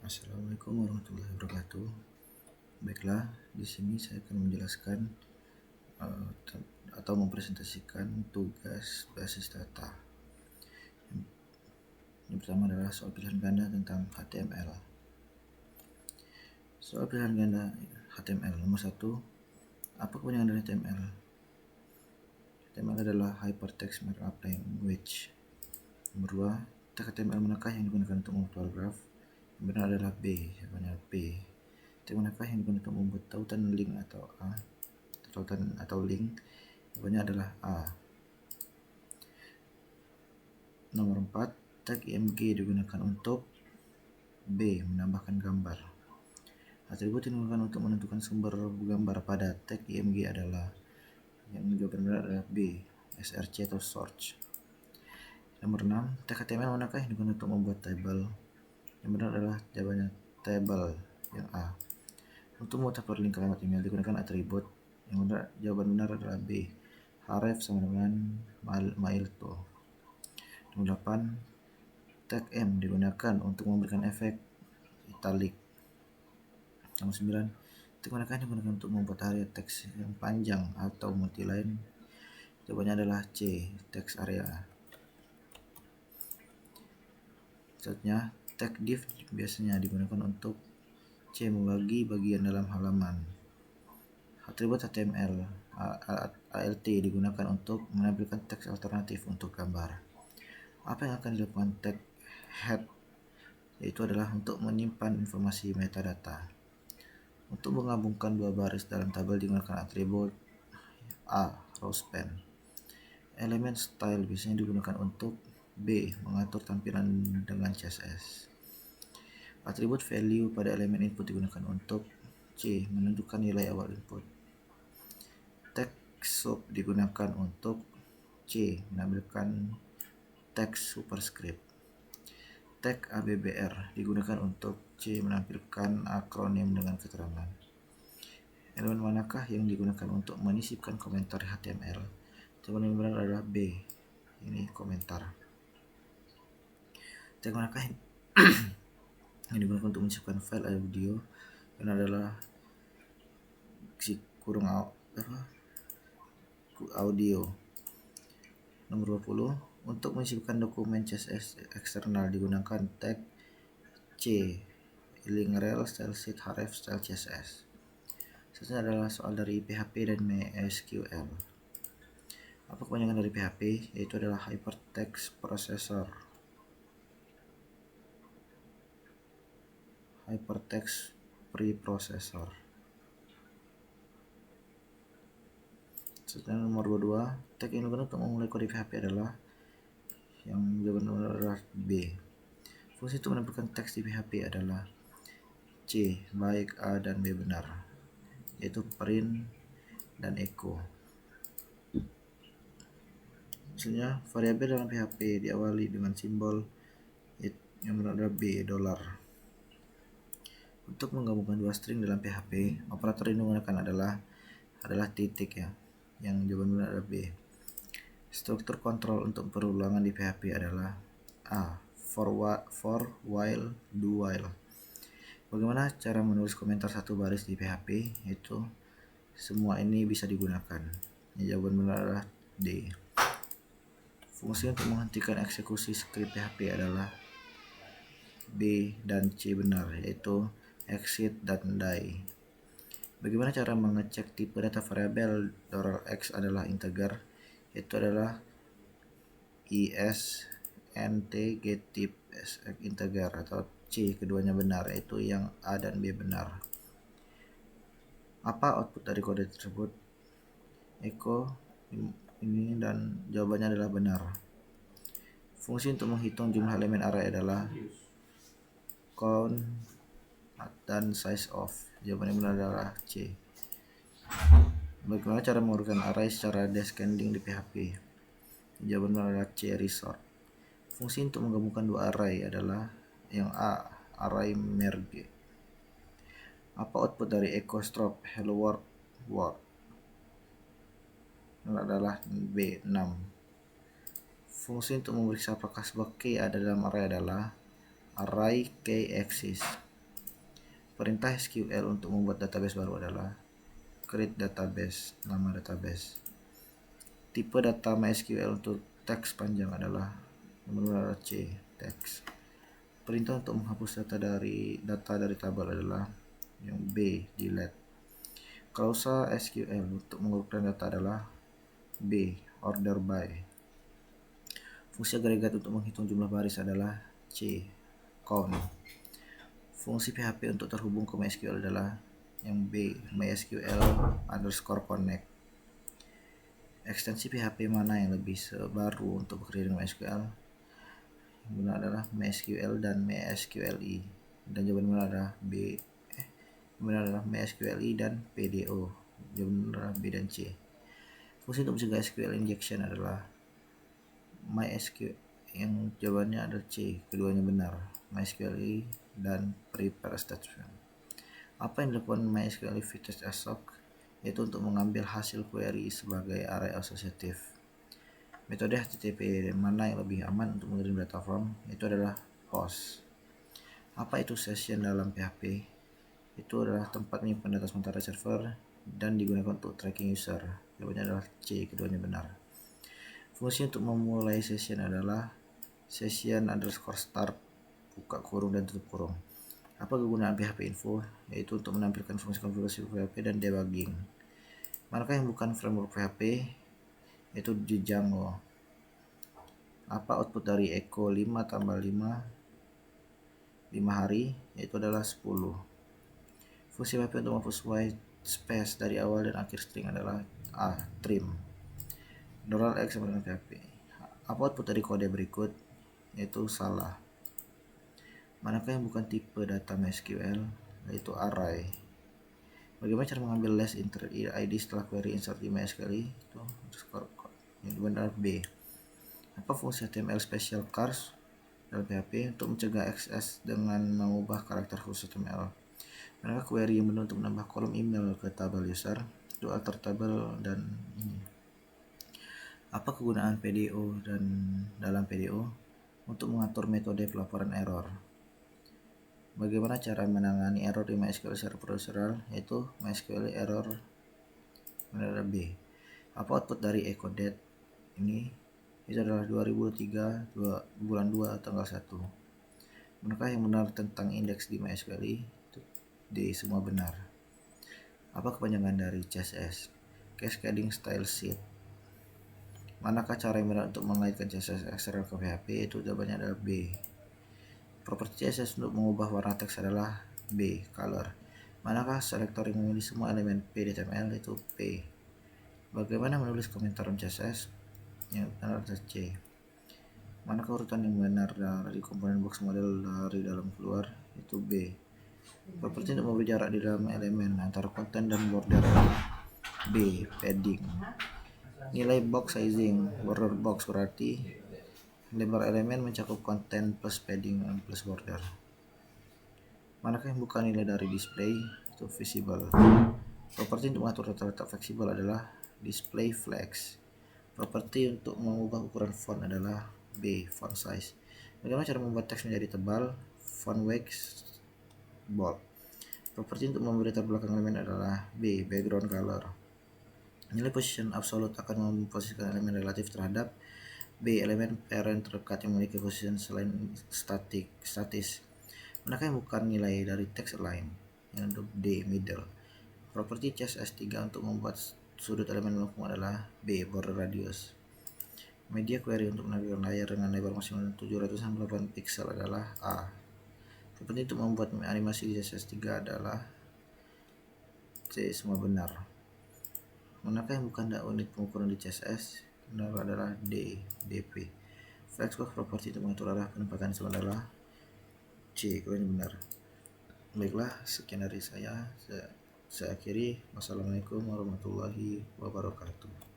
Assalamualaikum warahmatullahi wabarakatuh. Baiklah, di sini saya akan menjelaskan atau mempresentasikan tugas basis data. Yang pertama adalah soal pilihan ganda tentang HTML. Soal pilihan ganda HTML nomor 1. Apa kepanjangan dari HTML? HTML adalah Hypertext Markup Language. Nomor 2. Tag HTML manakah yang digunakan untuk membuat paragraf? Yang benar adalah B, jawabannya B. Tag manakah yang digunakan untuk membuat tautan link atau A? Tautan atau link? Jawabannya adalah A. Nomor 4. Tag img digunakan untuk B. Menambahkan gambar. Atribut yang digunakan untuk menentukan sumber gambar pada tag img adalah, yang jawaban benar adalah B. src atau search. Nomor 6. Tag HTML manakah yang digunakan untuk membuat table? Yang benar adalah jawabannya table, yang A. Untuk membuat hyperlink kalimat email digunakan atribut. Yang benar, jawaban benar adalah B. href sama dengan mailto. Nomor 8. Tag M digunakan untuk memberikan efek italic. Nomor 9. Tag manakah yang digunakan untuk membuat area teks yang panjang atau multiline? Jawabannya adalah C. Text area. Selanjutnya, tag div biasanya digunakan untuk C. Membagi bagian dalam halaman. Atribut HTML alt digunakan untuk menampilkan teks alternatif untuk gambar. Apa yang akan dilakukan tag head? Yaitu adalah untuk menyimpan informasi metadata. Untuk menggabungkan dua baris dalam tabel digunakan atribut A. Rowspan. Elemen style biasanya digunakan untuk B. Mengatur tampilan dengan CSS. Atribut value pada elemen input digunakan untuk C. Menentukan nilai awal input. Tag sub digunakan untuk C. Menampilkan teks superscript. Tag ABBR digunakan untuk C. Menampilkan akronim dengan keterangan. Elemen manakah yang digunakan untuk menyisipkan komentar HTML? Jawaban yang benar adalah B. Ini komentar. Tag manakah yang digunakan untuk menyisipkan file audio? Yang adalah audio. Nomor 20. Untuk menyisipkan dokumen CSS eksternal digunakan tag C. Link rel style sheet href style CSS. Selanjutnya adalah soal dari PHP dan MySQL. Apa kepanjangan dari PHP? Yaitu adalah Hypertext Processor. Hypertext Preprocessor. Selanjutnya nomor 22. Tag yang digunakan untuk memulai kode PHP adalah, yang jawaban adalah B. Fungsi untuk menampilkan teks di PHP adalah C. Baik A dan B benar, yaitu print dan echo. Selanjutnya, variabel dalam PHP diawali dengan simbol yang benar adalah B. $. Untuk menggabungkan dua string dalam PHP, operator yang digunakan adalah titik, ya. Yang jawaban benar adalah B. Struktur kontrol untuk perulangan di PHP adalah A. For, while, do while. Bagaimana cara menulis komentar satu baris di PHP? Yaitu semua ini bisa digunakan. Jawaban benar adalah D. Fungsi untuk menghentikan eksekusi skrip PHP adalah B dan C benar, yaitu exit dan die. Bagaimana cara mengecek tipe data variabel $x adalah integer? Itu adalah int getType integer, atau C keduanya benar, yaitu yang A dan B benar. Apa output dari kode tersebut? Echo ini, dan jawabannya adalah benar. Fungsi untuk menghitung jumlah elemen array adalah count dan size of. Jawabannya benar adalah C. Bagaimana cara mengurutkan array secara descending di PHP? Jawaban benar adalah C. Resort. Fungsi untuk menggabungkan dua array adalah yang A. Array merge. Apa output dari echo strobe hello world world? Yang adalah B. 6. Fungsi untuk memeriksa apakah sebuah key ada dalam array adalah array key exists. Perintah SQL untuk membuat database baru adalah create database, nama database. Tipe data MySQL untuk teks panjang adalah nomor C, teks. Perintah untuk menghapus data dari tabel adalah yang B, delete. Klausa SQL untuk mengurutkan data adalah B, order by. Fungsi agregat untuk menghitung jumlah baris adalah C, count. Fungsi PHP untuk terhubung ke MySQL adalah yang B, MySQL_connect. Ekstensi PHP mana yang lebih baru untuk bekerja dengan MySQL? Yang benar adalah MySQL dan MySQLi, dan jawaban benar adalah B. Yang benar adalah MySQLi dan PDO. Jawaban benar adalah B dan C. Fungsi untuk mencegah SQL injection adalah MySQL, yang jawabannya adalah C, keduanya benar, MySQLi dan prepare statement. Apa yang dilakukan MySQLi fetch assoc? Yaitu untuk mengambil hasil query sebagai array associative. Metode HTTP mana yang lebih aman untuk mengirim data from? Itu adalah POST. Apa itu session dalam PHP? Itu adalah tempat menyimpan data sementara server dan digunakan untuk tracking user. Jawabannya adalah C, keduanya benar. Fungsi untuk memulai session adalah session_start, buka kurung dan tutup kurung. Apa kegunaan PHP info? Yaitu untuk menampilkan fungsi konfigurasi PHP dan debugging. Manakah yang bukan framework PHP? Yaitu Django. Apa output dari echo 5 tambah 5 hari? Yaitu adalah 10. Fungsi PHP untuk menghapus white space dari awal dan akhir string adalah A, trim. $X sama dengan PHP. Apa output dari kode berikut? Yaitu salah. Manakah yang bukan tipe data MySQL? Yaitu array. Bagaimana cara mengambil last enter ID setelah query insert di MySQL? Itu yang benar B. Apa fungsi HTML special chars dalam PHP? Untuk mencegah access dengan mengubah karakter khusus HTML. Manakah query yang benar untuk menambah kolom email ke tabel user? Itu alter tabel dan ini. Apa kegunaan PDO dan dalam PDO? Untuk mengatur metode pelaporan error. Bagaimana cara menangani error di MySQL secara prosedural? Yaitu MySQL error benar B. Apa output dari echo date ini? Itu adalah 2003 bulan 2 tanggal 1. Manakah yang benar tentang indeks di MySQL? Itu D, semua benar. Apa kepanjangan dari CSS? Cascading Style Sheet. Manakah cara yang benar untuk mengaitkan CSS eksternal ke PHP? Itu jawabannya adalah B. Properti CSS untuk mengubah warna teks adalah B, color. Manakah selektor yang memilih semua elemen P di HTML? Itu P. Bagaimana menulis komentar dalam CSS? Yang benar adalah C. Manakah urutan yang benar dari komponen box model dari dalam keluar? Itu B. Properti untuk memberi jarak di dalam elemen antara konten dan border. B, padding. Nilai box sizing, border box berarti lebar elemen mencakup konten plus padding plus border. Manakah yang bukan nilai dari display? Itu visible. Properti untuk mengatur data fleksibel adalah display flex. Properti untuk mengubah ukuran font adalah B, font size. Bagaimana cara membuat teks menjadi tebal? Font weight bold. Properti untuk memberi latar belakang elemen adalah B, background color. Nilai position absolute akan memposisikan elemen relatif terhadap B, elemen parent terdekat yang memiliki position selain statis. Manakah yang bukan nilai dari text align? Yang D, middle. Properti CSS3 untuk membuat sudut elemen melengkung adalah B, border radius. Media query untuk menampilkan layar dengan lebar maksimal 768 pixel adalah A. Properti untuk membuat animasi di CSS3 adalah C, semua benar. Manakah yang bukan unit pengukuran di CSS? Benar adalah D, DP. Flexbox properti untuk mengatur arah penempatan semua adalah C, keduanya benar. Baiklah, sekian dari saya akhiri. Wassalamualaikum warahmatullahi wabarakatuh.